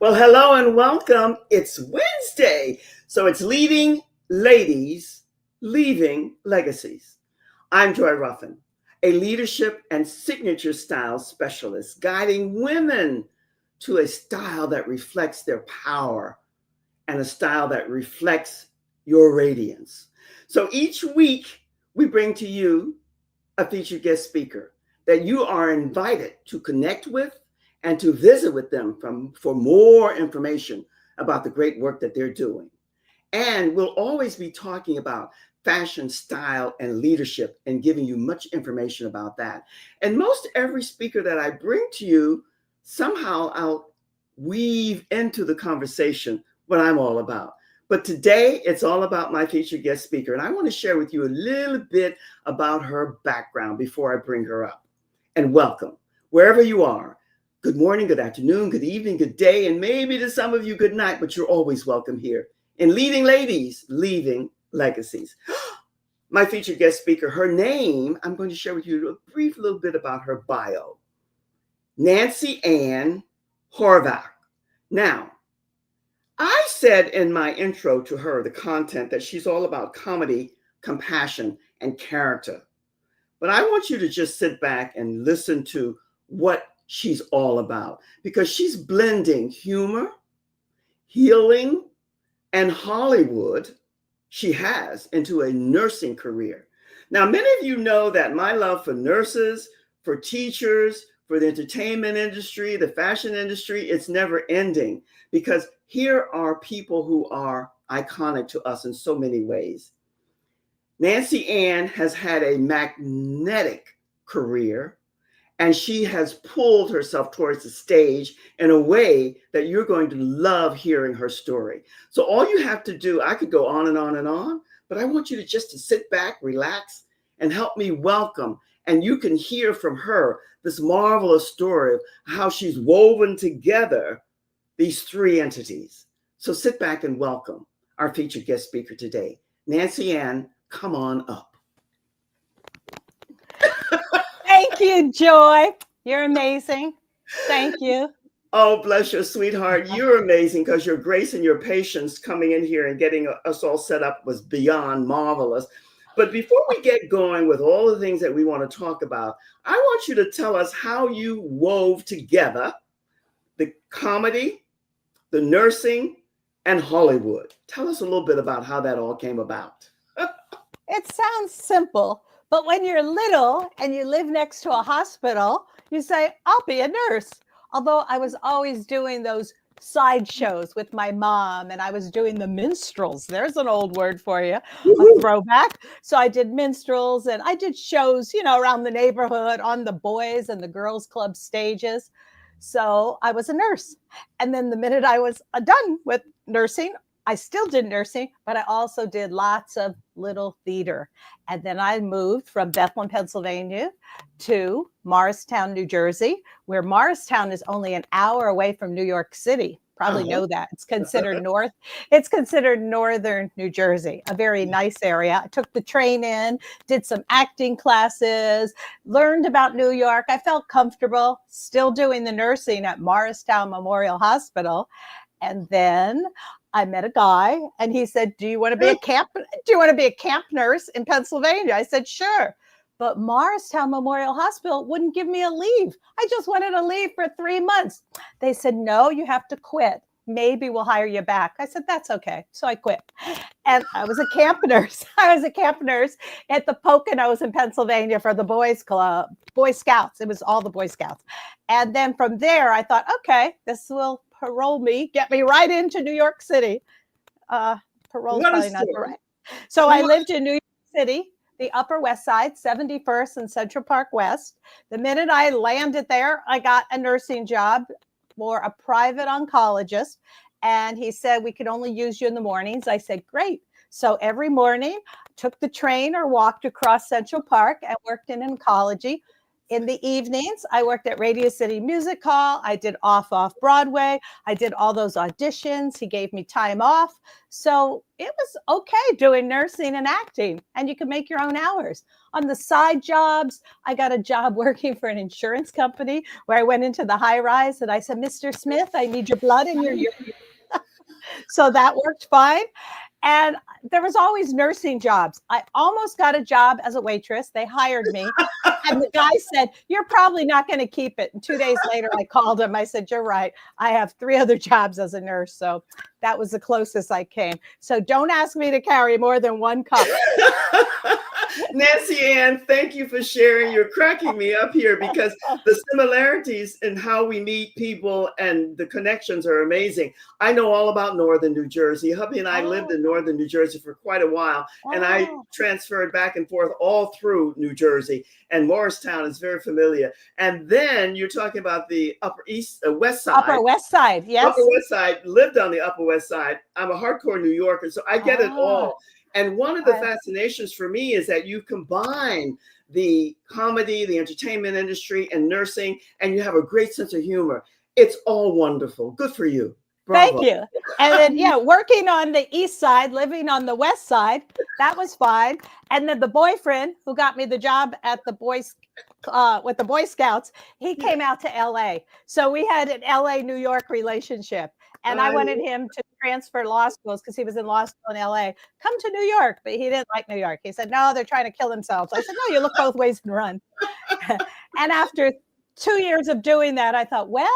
Well, hello and welcome. It's Wednesday. So it's Leading Ladies, Leaving Legacies. I'm Joy Ruffin, a leadership and signature style specialist, guiding women to a style that reflects their power and a style that reflects your radiance. So each week, we bring to you a featured guest speaker that you are invited to connect with and to visit with them for more information about the great work that they're doing. And we'll always be talking about fashion, style, and leadership and giving you much information about that. And most every speaker that I bring to you, somehow I'll weave into the conversation what I'm all about. But today it's all about my featured guest speaker. And I want to share with you a little bit about her background before I bring her up. And welcome, wherever you are. Good morning, good afternoon, good evening, good day, and maybe to some of you, good night, but you're always welcome here in Leading Ladies, Leaving Legacies. My featured guest speaker, her name, I'm going to share with you a brief little bit about her bio. Nanciann Horvath. Now, I said in my intro to her, the content, that she's all about comedy, compassion, and character. But I want you to just sit back and listen to what she's all about, because she's blending humor, healing, and Hollywood she has into a nursing career. Now, many of you know that my love for nurses, for teachers, for the entertainment industry, the fashion industry, it's never ending, because here are people who are iconic to us in so many ways. Nanciann has had a magnetic career, and she has pulled herself towards the stage in a way that you're going to love hearing her story. So all you have to do, I could go on and on and on, but I want you to just to sit back, relax, and help me welcome. And you can hear from her this marvelous story of how she's woven together these three entities. So sit back and welcome our featured guest speaker today. Nanciann, come on up. Thank you, Joy. You're amazing. Thank you. Oh, bless your sweetheart. You're amazing, because your grace and your patience coming in here and getting us all set up was beyond marvelous. But before we get going with all the things that we want to talk about, I want you to tell us how you wove together the comedy, the nursing, and Hollywood. Tell us a little bit about how that all came about. It sounds simple, but when you're little and you live next to a hospital, you say, I'll be a nurse. Although I was always doing those sideshows with my mom, and I was doing the minstrels. There's an old word for you, a throwback. So I did minstrels, and I did shows, around the neighborhood on the boys and the girls club stages. So I was a nurse. And then the minute I was done with nursing, I still did nursing, but I also did lots of little theater. And then I moved from Bethlehem, Pennsylvania to Morristown, New Jersey, where Morristown is only an hour away from New York City. Probably know that. It's considered northern New Jersey, a very nice area. I took the train in, did some acting classes, learned about New York. I felt comfortable still doing the nursing at Morristown Memorial Hospital. And then I met a guy, and he said, do you want to be a camp nurse in Pennsylvania? I said, sure. But Morristown Memorial Hospital wouldn't give me a leave. I just wanted to leave for 3 months. They said, no, you have to quit. Maybe we'll hire you back. I said, that's okay. So I quit. And I was a camp nurse. I was a camp nurse at the Poconos in Pennsylvania for the Boys Club, Boy Scouts. It was all the Boy Scouts. And then from there, I thought, okay, this will parole me, get me right into New York City. Parole is probably not the right. So I lived in New York City, the Upper West Side, 71st and Central Park West. The minute I landed there, I got a nursing job for a private oncologist. And he said, we could only use you in the mornings. I said, great. So every morning, took the train or walked across Central Park and worked in oncology In the evenings, I worked at Radio City Music Hall. I did off Broadway. I did all those auditions. He gave me time off. So it was okay doing nursing and acting, and you can make your own hours. On the side jobs, I got a job working for an insurance company where I went into the high rise and I said, Mr. Smith, I need your blood in your urine. So that worked fine. And there was always nursing jobs. I almost got a job as a waitress. They hired me. And the guy said, you're probably not going to keep it. And 2 days later, I called him. I said, you're right. I have 3 other jobs as a nurse. So that was the closest I came. So don't ask me to carry more than 1 cup. Nanciann, thank you for sharing. You're cracking me up here because the similarities in how we meet people and the connections are amazing. I know all about Northern New Jersey. Hubby and I lived in Northern New Jersey for quite a while, and I transferred back and forth all through New Jersey, and Morristown is very familiar. And then you're talking about the West Side. Upper West Side, yes. Upper West Side, lived on the Upper West Side. I'm a hardcore New Yorker, so I get it all. And one of the fascinations for me is that you combine the comedy, the entertainment industry, and nursing, and you have a great sense of humor. It's all wonderful. Good for you. Bravo. Thank you. And then, working on the East Side, living on the West Side, that was fine. And then the boyfriend who got me the job at the with the Boy Scouts, he came out to LA. So we had an LA, New York relationship. And I wanted him to transfer law schools because he was in law school in LA. Come to New York, but he didn't like New York. He said, no, they're trying to kill themselves. I said, no, you look both ways and run. And after 2 years of doing that, I thought, well,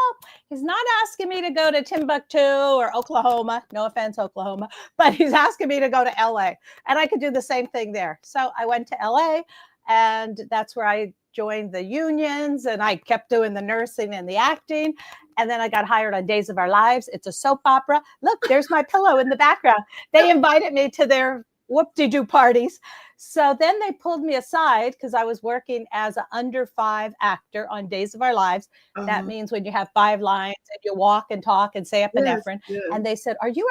he's not asking me to go to Timbuktu or Oklahoma. No offense, Oklahoma. But he's asking me to go to LA. And I could do the same thing there. So I went to LA, and that's where I joined the unions, and I kept doing the nursing and the acting. And then I got hired on Days of Our Lives. It's a soap opera. Look, there's my pillow in the background. They invited me to their whoop-de-doo parties. So then they pulled me aside because I was working as an under 5 actor on Days of Our Lives. That means when you have 5 lines and you walk and talk and say epinephrine. Yes. And they said, are you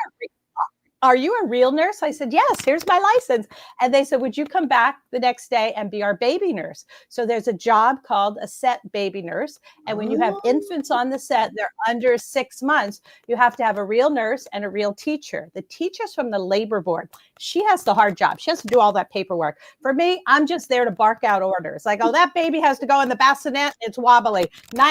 a real nurse? I said, yes, here's my license. And they said, would you come back the next day and be our baby nurse? So there's a job called a set baby nurse. And when you have infants on the set, they're under 6 months, you have to have a real nurse and a real teacher. The teacher's from the labor board. She has the hard job. She has to do all that paperwork. For me, I'm just there to bark out orders. Like, oh, that baby has to go in the bassinet. It's wobbly.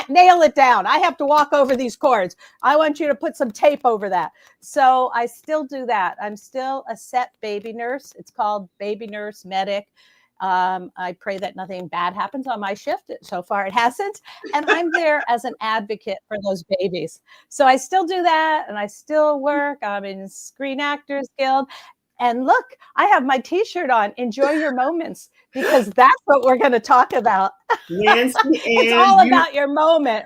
Nail it down. I have to walk over these cords. I want you to put some tape over that. So I still do that. I'm still a set baby nurse. It's called baby nurse medic. I pray that nothing bad happens on my shift. So far, it hasn't. And I'm there as an advocate for those babies. So I still do that, and I still work. I'm in Screen Actors Guild. And look, I have my T-shirt on. Enjoy your moments, because that's what we're going to talk about. Nancy, it's all about your moment.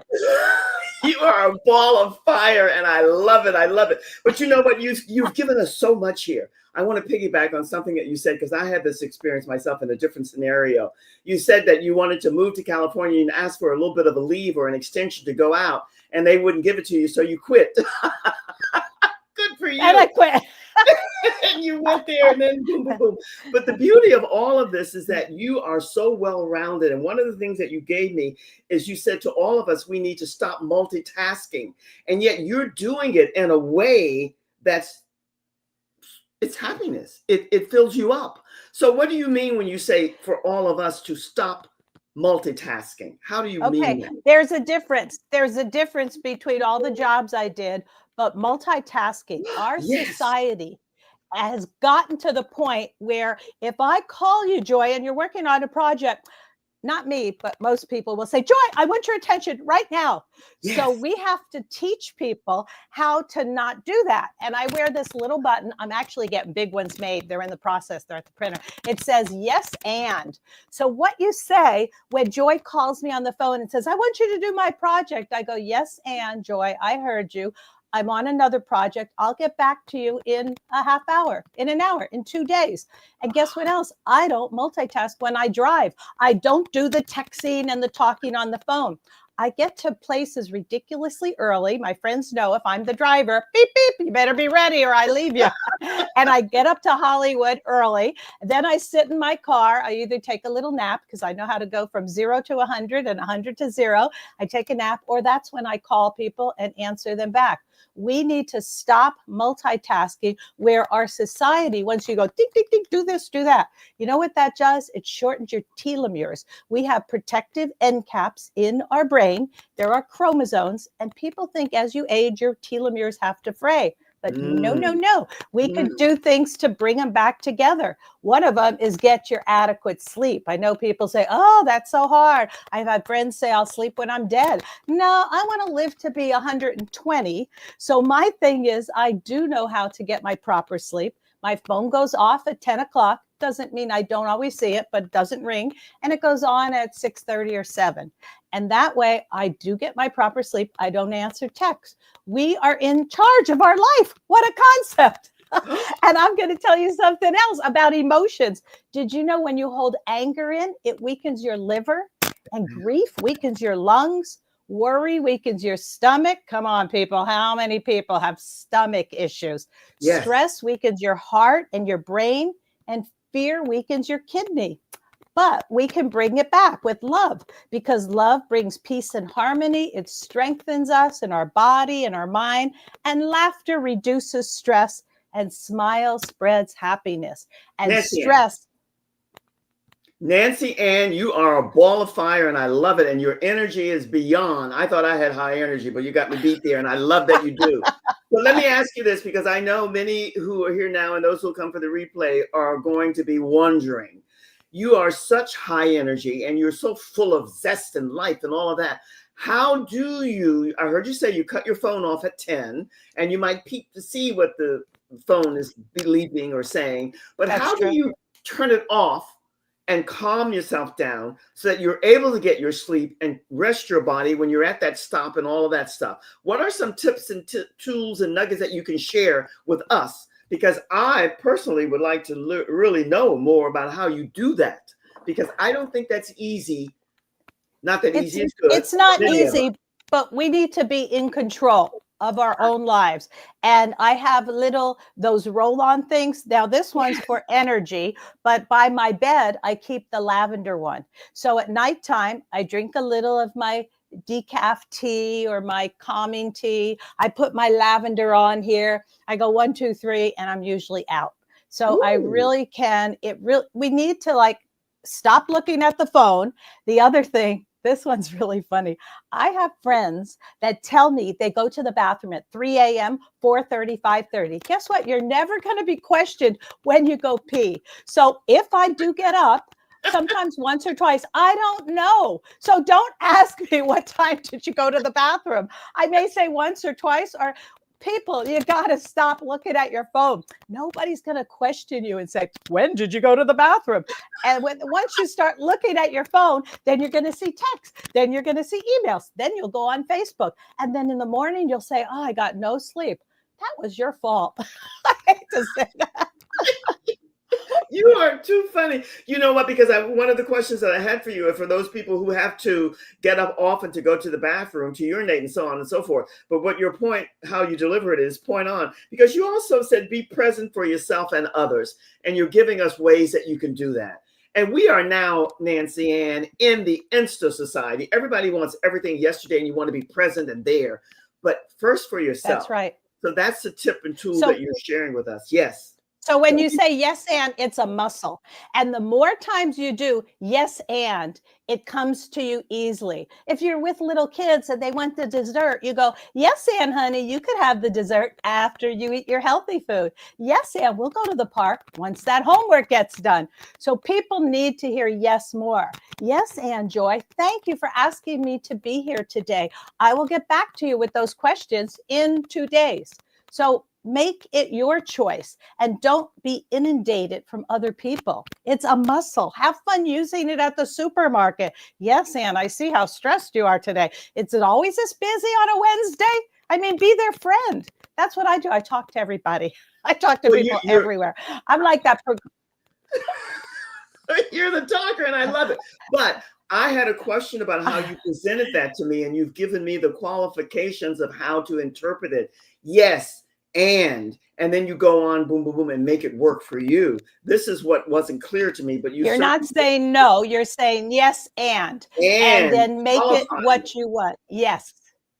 You are a ball of fire, and I love it. I love it. But you know what? You've given us so much here. I want to piggyback on something that you said, because I had this experience myself in a different scenario. You said that you wanted to move to California and ask for a little bit of a leave or an extension to go out, and they wouldn't give it to you, so you quit. Good for you. And I quit. And you went there, and then boom, boom, boom. But the beauty of all of this is that you are so well-rounded. And one of the things that you gave me is you said to all of us, we need to stop multitasking. And yet you're doing it in a way it's happiness. It fills you up. So what do you mean when you say for all of us to stop multitasking? How do you mean that? There's a difference. There's a difference between all the jobs I did, but multitasking, our society has gotten to the point where if I call you, Joy, and you're working on a project, not me, but most people will say, Joy, I want your attention right now. Yes. So we have to teach people how to not do that. And I wear this little button. I'm actually getting big ones made. They're in the process. They're at the printer. It says, yes, and. So what you say when Joy calls me on the phone and says, I want you to do my project, I go, yes, and Joy, I heard you. I'm on another project. I'll get back to you in a half hour, in an hour, in 2 days. And guess what else? I don't multitask when I drive. I don't do the texting and the talking on the phone. I get to places ridiculously early. My friends know if I'm the driver, beep, beep, you better be ready or I leave you. And I get up to Hollywood early. Then I sit in my car. I either take a little nap because I know how to go from 0 to 100 and 100 to 0. I take a nap, or that's when I call people and answer them back. We need to stop multitasking where our society, once you go, ding, ding, ding, do this, do that. You know what that does? It shortens your telomeres. We have protective end caps in our brain. There are chromosomes, and people think as you age, your telomeres have to fray. But no, no, no. We can do things to bring them back together. One of them is get your adequate sleep. I know people say, oh, that's so hard. I've had friends say I'll sleep when I'm dead. No, I want to live to be 120. So my thing is I do know how to get my proper sleep. My phone goes off at 10 o'clock. Doesn't mean I don't always see it, but it doesn't ring. And it goes on at 6:30 or 7. And that way I do get my proper sleep. I don't answer texts. We are in charge of our life. What a concept. And I'm going to tell you something else about emotions. Did you know when you hold anger in, it weakens your liver, and grief weakens your lungs? Worry weakens your stomach. Come on, people. How many people have stomach issues? Yes. Stress weakens your heart and your brain, and fear weakens your kidney. But we can bring it back with love, because love brings peace and harmony. It strengthens us in our body and our mind, and laughter reduces stress, and smile spreads happiness. And stress. Nanciann, you are a ball of fire, and I love it. And your energy is beyond. I thought I had high energy, but you got me beat there, and I love that you do. But let me ask you this, because I know many who are here now and those who will come for the replay are going to be wondering. You are such high energy, and you're so full of zest and life and all of that. How do you, I heard you say you cut your phone off at 10, and you might peek to see what the phone is bleeping or saying, but how do you turn it off and calm yourself down so that you're able to get your sleep and rest your body when you're at that stop and all of that stuff? What are some tips and tools and nuggets that you can share with us? Because I personally would like to really know more about how you do that, because I don't think that's easy. Not that easy is good. It's not easy, but we need to be in control of our own lives. And I have those roll-on things. Now this one's for energy, but by my bed, I keep the lavender one. So at nighttime, I drink a little of my decaf tea or my calming tea. I put my lavender on here. I go 1, 2, 3, and I'm usually out. So I really can, we need to stop looking at the phone. The other thing, this one's really funny. I have friends that tell me they go to the bathroom at 3 a.m., 4:30, 5:30. Guess what? You're never going to be questioned when you go pee. So if I do get up, sometimes once or twice, I don't know. So don't ask me what time did you go to the bathroom. I may say once or twice, or people, you got to stop looking at your phone. Nobody's going to question you and say, when did you go to the bathroom? And once you start looking at your phone, then you're going to see texts. Then you're going to see emails. Then you'll go on Facebook. And then in the morning, you'll say, oh, I got no sleep. That was your fault. I hate to say that. You are too funny. You know what? Because one of the questions that I had for you are for those people who have to get up often to go to the bathroom, to urinate, and so on and so forth. But what your point, how you deliver it is point on. Because you also said be present for yourself and others. And you're giving us ways that you can do that. And we are now, Nanciann, in the Insta society. Everybody wants everything yesterday, and you want to be present and there. But first for yourself. That's right. So that's the tip and tool that you're sharing with us. Yes. So when you say yes and, it's a muscle. And the more times you do yes and, it comes to you easily. If you're with little kids and they want the dessert, you go, yes and honey, you could have the dessert after you eat your healthy food. Yes and, we'll go to the park once that homework gets done. So people need to hear yes more. Yes and, Joy, thank you for asking me to be here today. I will get back to you with those questions in 2 days. So make it your choice and don't be inundated from other people. It's a muscle. Have fun using it at the supermarket. Yes, Ann, I see how stressed you are today. Is it always this busy on a Wednesday? I mean, be their friend. That's what I do. I talk to everybody. I talk to people everywhere. I'm like that. You're the talker, and I love it. But I had a question about how you presented that to me, and you've given me the qualifications of how to interpret it. Yes, and then you go on, boom, boom, boom, and make it work for you. This is what wasn't clear to me, but you're not saying no. You're saying yes, and then make it what you want. Yes.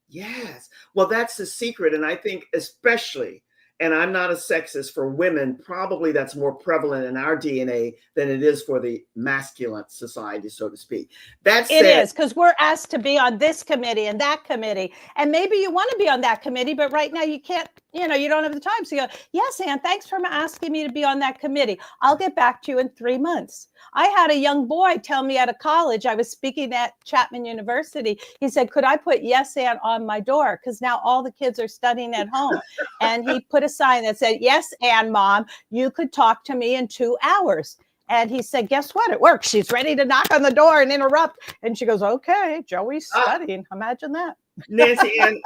Yes. Well, that's the secret. And I think especially, and I'm not a sexist, for women, probably that's more prevalent in our DNA than it is for the masculine society, so to speak. It is, because we're asked to be on this committee and that committee. And maybe you want to be on that committee, but right now you can't, you don't have the time. So you go, yes, Ann, thanks for asking me to be on that committee. I'll get back to you in 3 months. I had a young boy tell me at a college, I was speaking at Chapman University. He said, could I put yes, Ann on my door? Because now all the kids are studying at home. And he put a sign that said, yes, Ann, Mom, you could talk to me in 2 hours. And he said, guess what? It works. She's ready to knock on the door and interrupt. And she goes, okay, Joey's studying. Imagine that. Nanciann,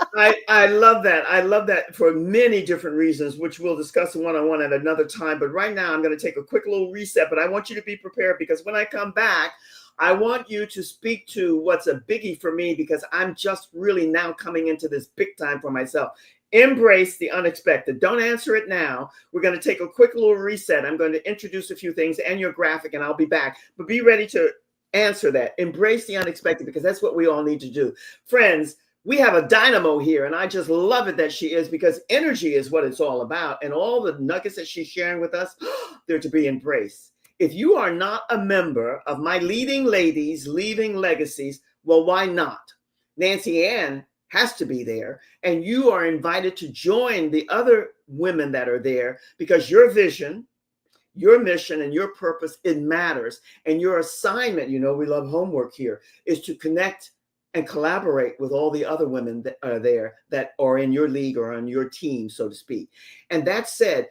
I love that. I love that for many different reasons, which we'll discuss one-on-one at another time. But right now, I'm going to take a quick little reset. But I want you to be prepared, because when I come back, I want you to speak to what's a biggie for me, because I'm just really now coming into this big time for myself. Embrace the unexpected. Don't answer it now. We're going to take a quick little reset. I'm going to introduce a few things and your graphic, and I'll be back. But be ready to answer that. Embrace the unexpected, because that's what we all need to do. Friends, we have a dynamo here, and I just love it that she is, because energy is what it's all about. And all the nuggets that she's sharing with us, they're to be embraced. If you are not a member of my Leading Ladies, Leaving Legacies, well, why not? Nanciann has to be there, and you are invited to join the other women that are there, because your vision, your mission, and your purpose, it matters. And your assignment, we love homework here, is to connect and collaborate with all the other women that are there, that are in your league or on your team, so to speak. And that said,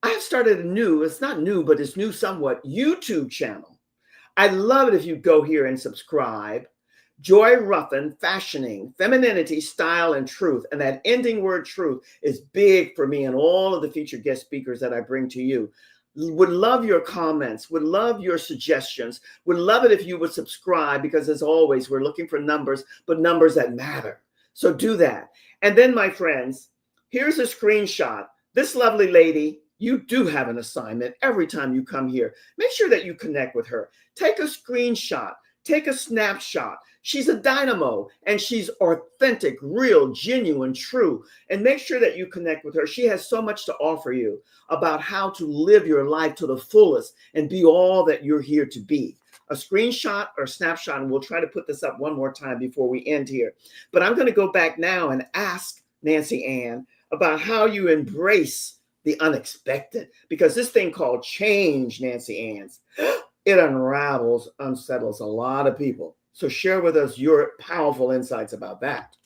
I have started a new, it's not new, but it's new somewhat, YouTube channel. I'd love it if you go here and subscribe. Joy Ruffin, Fashioning, Femininity, Style, and Truth. And that ending word truth is big for me and all of the featured guest speakers that I bring to you. Would love your comments, would love your suggestions, would love it if you would subscribe, because as always, we're looking for numbers, but numbers that matter. So do that. And then, my friends, here's a screenshot. This lovely lady, you do have an assignment every time you come here. Make sure that you connect with her. Take a screenshot. Take a snapshot. She's a dynamo, and she's authentic, real, genuine, true. And make sure that you connect with her. She has so much to offer you about how to live your life to the fullest and be all that you're here to be. A screenshot or snapshot, and we'll try to put this up one more time before we end here. But I'm going to go back now and ask Nanciann about how you embrace the unexpected, because this thing called change, Nanciann, it unravels, unsettles a lot of people. So share with us your powerful insights about that.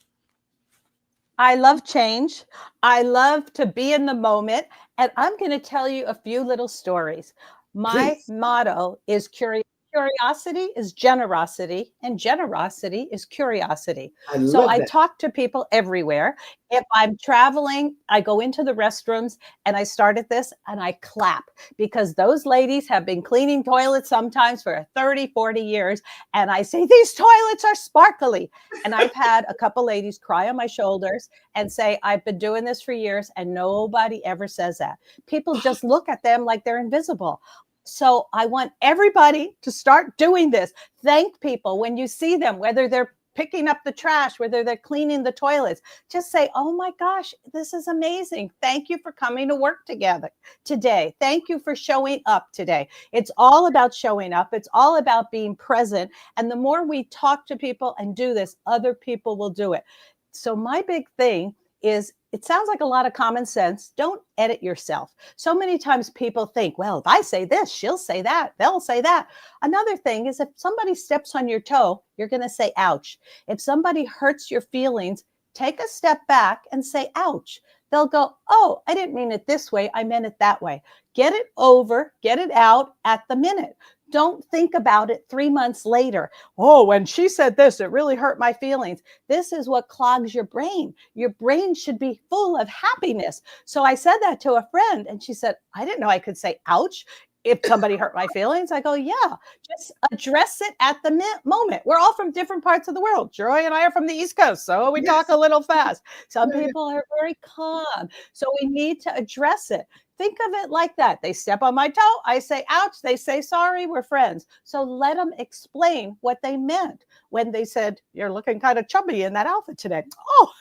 I love change. I love to be in the moment. And I'm going to tell you a few little stories. My motto is curiosity is generosity, and generosity is curiosity. So I talk to people everywhere. If I'm traveling, I go into the restrooms, and I started this, and I clap, because those ladies have been cleaning toilets sometimes for 30, 40 years. And I say, these toilets are sparkly. And I've had a couple ladies cry on my shoulders and say, I've been doing this for years, and nobody ever says that. People just look at them like they're invisible. So I want everybody to start doing this. Thank people when you see them, whether they're picking up the trash, whether they're cleaning the toilets. Just say, oh my gosh, this is amazing. Thank you for coming to work together today. Thank you for showing up today. It's all about showing up. It's all about being present. And the more we talk to people and do this, other people will do it. So my big thing is, it sounds like a lot of common sense. Don't edit yourself. So many times people think, well, if I say this, she'll say that, they'll say that. Another thing is, if somebody steps on your toe, you're going to say, ouch. If somebody hurts your feelings, take a step back and say, ouch. They'll go, oh, I didn't mean it this way. I meant it that way. Get it over, get it out at the minute. Don't think about it 3 months later. Oh, when she said this, it really hurt my feelings. This is what clogs your brain. Your brain should be full of happiness. So I said that to a friend, and she said, I didn't know I could say, ouch. If somebody hurt my feelings, I go, yeah, just address it at the moment. We're all from different parts of the world. Joy and I are from the East Coast, so we talk a little fast. Some people are very calm. So we need to address it. Think of it like that. They step on my toe. I say, ouch. They say, sorry, we're friends. So let them explain what they meant when they said, you're looking kind of chubby in that outfit today. Oh,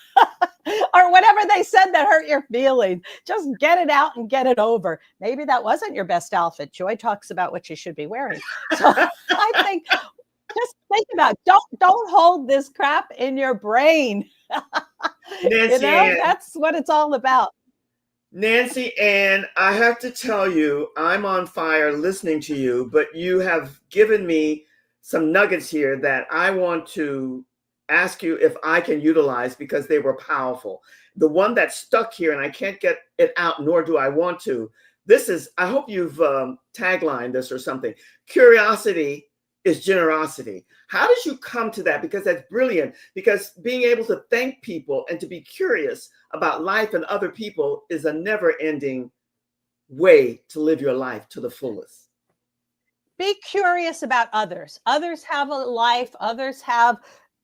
or whatever they said that hurt your feelings. Just get it out and get it over. Maybe that wasn't your best outfit. Joy talks about what you should be wearing. So I think just think about it. Don't hold this crap in your brain. That's what it's all about. Nancy Ann, I have to tell you, I'm on fire listening to you, but you have given me some nuggets here that I want to ask you if I can utilize because they were powerful. The one that stuck here, and I can't get it out, nor do I want to. This is, I hope you've taglined this or something. Curiosity is generosity. How did you come to that? Because that's brilliant. Because being able to thank people and to be curious about life and other people is a never-ending way to live your life to the fullest. Be curious about others. Others have a life. Others have,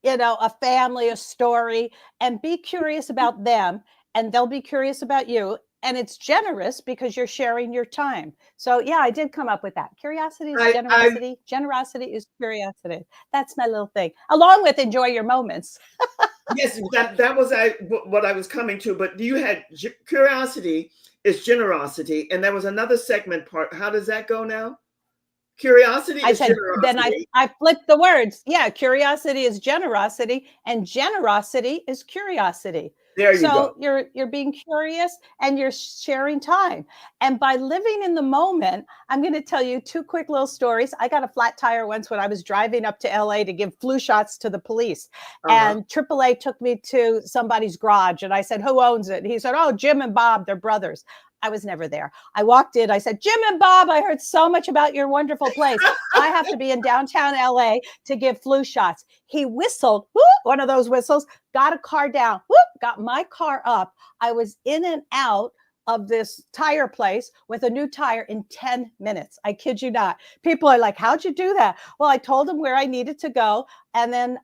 a family, a story, and be curious about them, and they'll be curious about you. And it's generous because you're sharing your time. So yeah, I did come up with that. Curiosity is generosity. Generosity is curiosity. That's my little thing, along with enjoy your moments. Yes, that was what I was coming to. But you had curiosity is generosity, and there was another segment part. How does that go now? Curiosity is generosity. Then I flipped the words. Yeah, curiosity is generosity, and generosity is curiosity. There you go. So you're being curious and you're sharing time. And by living in the moment, I'm going to tell you two quick little stories. I got a flat tire once when I was driving up to LA to give flu shots to the police. And AAA took me to somebody's garage and I said, who owns it? And he said, oh, Jim and Bob, they're brothers. I was never there. I walked in. I said, Jim and Bob, I heard so much about your wonderful place. I have to be in downtown LA to give flu shots. He whistled, whoop, one of those whistles, got a car down, whoop, got my car up. I was in and out of this tire place with a new tire in 10 minutes. I kid you not. People are like, how'd you do that? Well, I told them where I needed to go. And then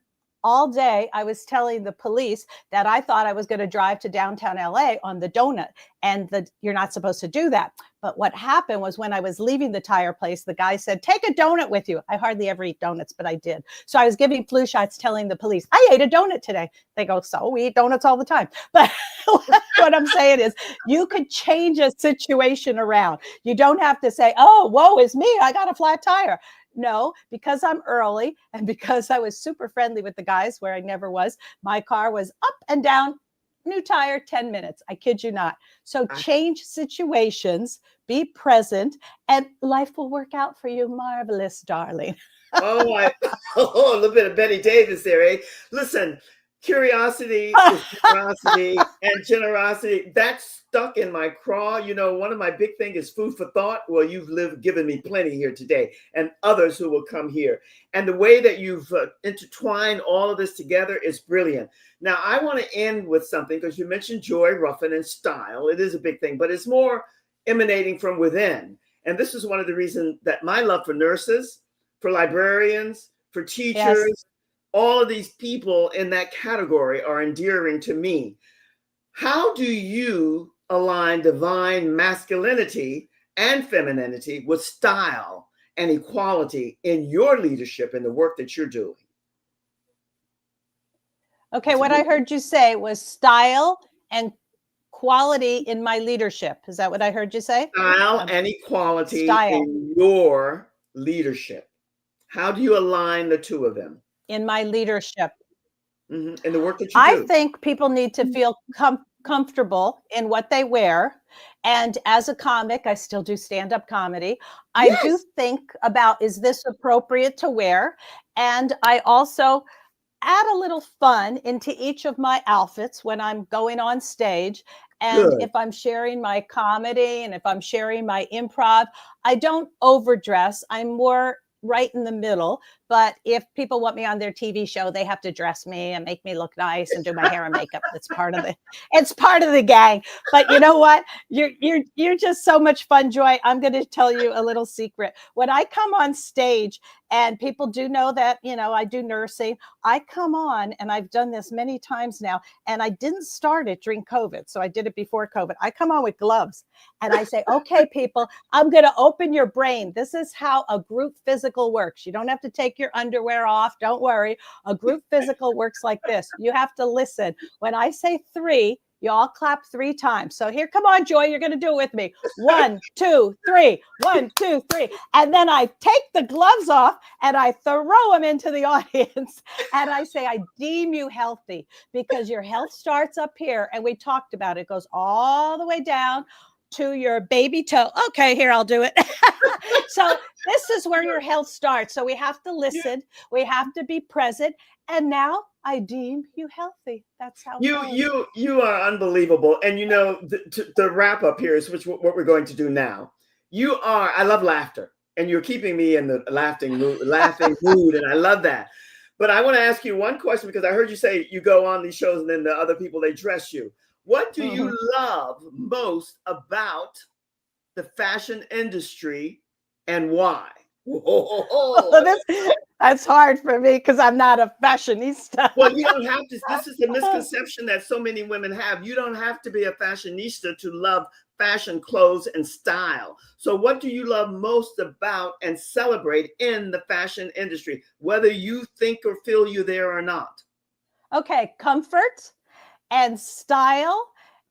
all day, I was telling the police that I thought I was going to drive to downtown LA on the donut, and you're not supposed to do that. But what happened was when I was leaving the tire place, the guy said, take a donut with you. I hardly ever eat donuts, but I did. So I was giving flu shots telling the police, I ate a donut today. They go, so we eat donuts all the time. But what I'm saying is you could change a situation around. You don't have to say, oh, woe is me. I got a flat tire. No, because I'm early and because I was super friendly with the guys where I never was, my car was up and down, new tire, 10 minutes. I kid you not. So change situations, be present, and life will work out for you. Marvelous, darling. A little bit of Betty Davis there, eh? Listen, curiosity is generosity, and generosity, that's stuck in my craw. One of my big things is food for thought. Well, you've given me plenty here today, and others who will come here. And the way that you've intertwined all of this together is brilliant. Now, I want to end with something, because you mentioned joy, Ruffin, and style. It is a big thing, but it's more emanating from within. And this is one of the reasons that my love for nurses, for librarians, for teachers, all of these people in that category are endearing to me. How do you align divine masculinity and femininity with style and equality in your leadership and the work that you're doing? Okay, what I heard you say was style and quality in my leadership. Is that what I heard you say? Style and equality in your leadership. How do you align the two of them? In my leadership. In the work that you do. I think people need to feel comfortable in what they wear. And as a comic, I still do stand-up comedy. I do think about, is this appropriate to wear? And I also add a little fun into each of my outfits when I'm going on stage. And if I'm sharing my comedy and if I'm sharing my improv, I don't overdress. I'm more right in the middle, But if people want me on their TV show, they have to dress me and make me look nice and do my hair and makeup. It's part of the gang. But you know what? You're just so much fun, Joy. I'm going to tell you a little secret. When I come on stage, and people do know that, I do nursing. I come on, and I've done this many times now, and I didn't start it during COVID. So I did it before COVID. I come on with gloves and I say, okay, people, I'm going to open your brain. This is how a group physical works. You don't have to take your underwear off. Don't worry. A group physical works like this. You have to listen. When I say 3, you all clap 3 times. So here, come on, Joy, you're going to do it with me. 1, 2, 3. 1, 2, 3. And then I take the gloves off and I throw them into the audience. And I say, I deem you healthy, because your health starts up here. And we talked about it. It goes all the way down to your baby toe. Okay, here, I'll do it. So this is where your health starts. So we have to listen. We have to be present. And now I deem you healthy. That's how you are unbelievable. And the wrap up here is what we're going to do now. I love laughter, and you're keeping me in the laughing mood, and I love that. But I want to ask you one question, because I heard you say you go on these shows and then the other people, they dress you. What do you love most about the fashion industry, and why? That's hard for me, because I'm not a fashionista. Well, you don't have to. This is the misconception that so many women have. You don't have to be a fashionista to love fashion, clothes, and style. So what do you love most about and celebrate in the fashion industry, whether you think or feel you there or not? Okay, comfort and style.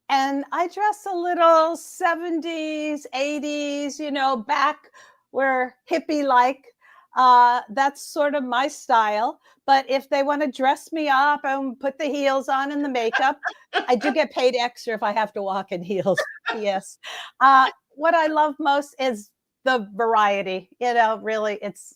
And I dress a little 70s, 80s, back where hippie like. That's sort of my style. But if they want to dress me up and put the heels on and the makeup, I do get paid extra if I have to walk in heels. Yes. What I love most is the variety. Really, it's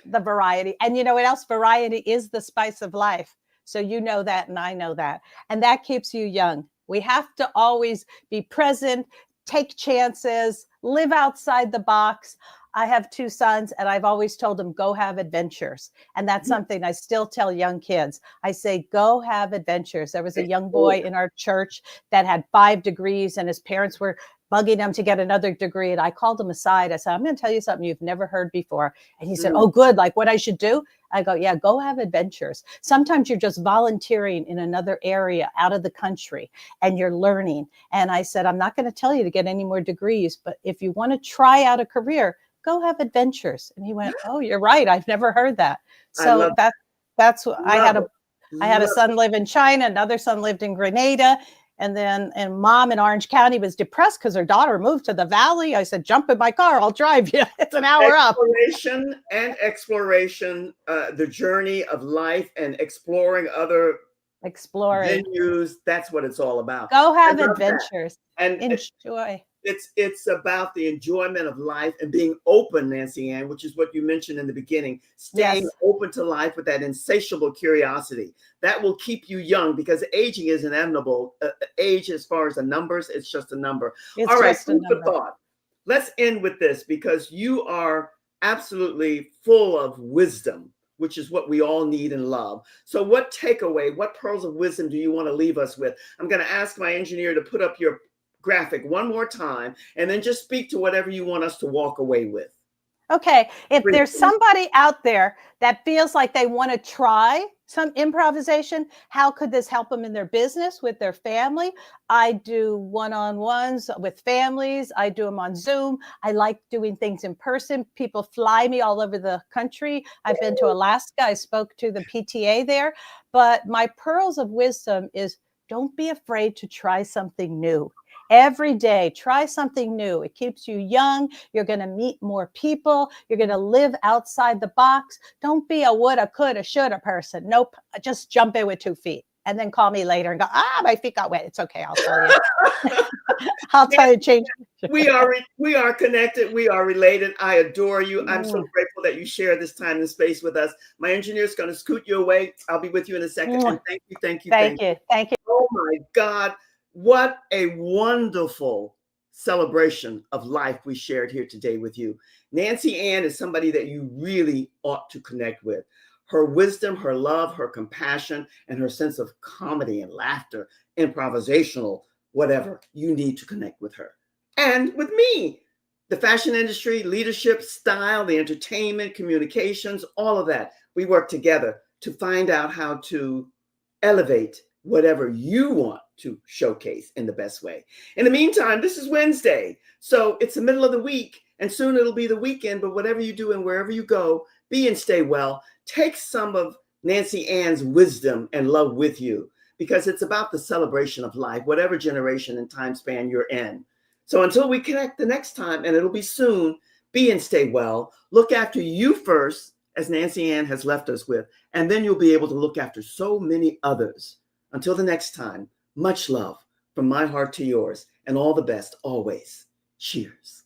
the variety. And you know what else? Variety is the spice of life. So you know that, and I know that. And that keeps you young. We have to always be present, take chances, live outside the box. I have 2 sons, and I've always told them, go have adventures. And that's something I still tell young kids. I say, go have adventures. There was a young boy in our church that had 5 degrees, and his parents were bugging him to get another degree. And I called him aside. I said, I'm going to tell you something you've never heard before. And he said, oh, good. Like what I should do? I go, yeah, go have adventures. Sometimes you're just volunteering in another area out of the country, and you're learning. And I said, I'm not going to tell you to get any more degrees, but if you want to try out a career, go have adventures. And he went, oh, you're right. I've never heard that. So that's what I had a son live in China. Another son lived in Grenada. And mom in Orange County was depressed because her daughter moved to the valley. I said, jump in my car. I'll drive you. It's an hour up. Exploration, the journey of life and exploring other venues. That's what it's all about. Go have adventures and enjoy. It's about the enjoyment of life and being open, Nanciann, which is what you mentioned in the beginning, staying open to life with that insatiable curiosity. That will keep you young, because aging is inevitable. Age, as far as the numbers, it's just a number. All right, food for thought. Let's end with this, because you are absolutely full of wisdom, which is what we all need and love. So what takeaway, what pearls of wisdom do you want to leave us with? I'm going to ask my engineer to put up your graphic one more time, and then just speak to whatever you want us to walk away with. Okay. If there's somebody out there that feels like they want to try some improvisation, how could this help them in their business, with their family? I do one-on-ones with families. I do them on Zoom. I like doing things in person. People fly me all over the country. I've been to Alaska. I spoke to the PTA there. But my pearls of wisdom is, don't be afraid to try something new. Every day, try something new. It keeps you young. You're going to meet more people. You're going to live outside the box. Don't be a woulda, coulda, shoulda person. Nope. Just jump in with 2 feet and then call me later and go, my feet got wet. It's okay. I'll tell you. I'll tell you, change. We are connected. We are related. I adore you. I'm so grateful that you share this time and space with us. My engineer is going to scoot you away. I'll be with you in a second. And thank you. Thank you. Oh my God. What a wonderful celebration of life we shared here today with you. Nanciann is somebody that you really ought to connect with. Her wisdom, her love, her compassion, and her sense of comedy and laughter, improvisational, whatever, you need to connect with her. And with me, the fashion industry, leadership, style, the entertainment, communications, all of that. We work together to find out how to elevate whatever you want to showcase in the best way. In the meantime, this is Wednesday, so it's the middle of the week, and soon it'll be the weekend, but whatever you do and wherever you go, be and stay well. Take some of Nanciann's wisdom and love with you, because it's about the celebration of life, whatever generation and time span you're in. So until we connect the next time, and it'll be soon, be and stay well. Look after you first, as Nanciann has left us with, and then you'll be able to look after so many others. Until the next time, much love from my heart to yours, and all the best always. Cheers.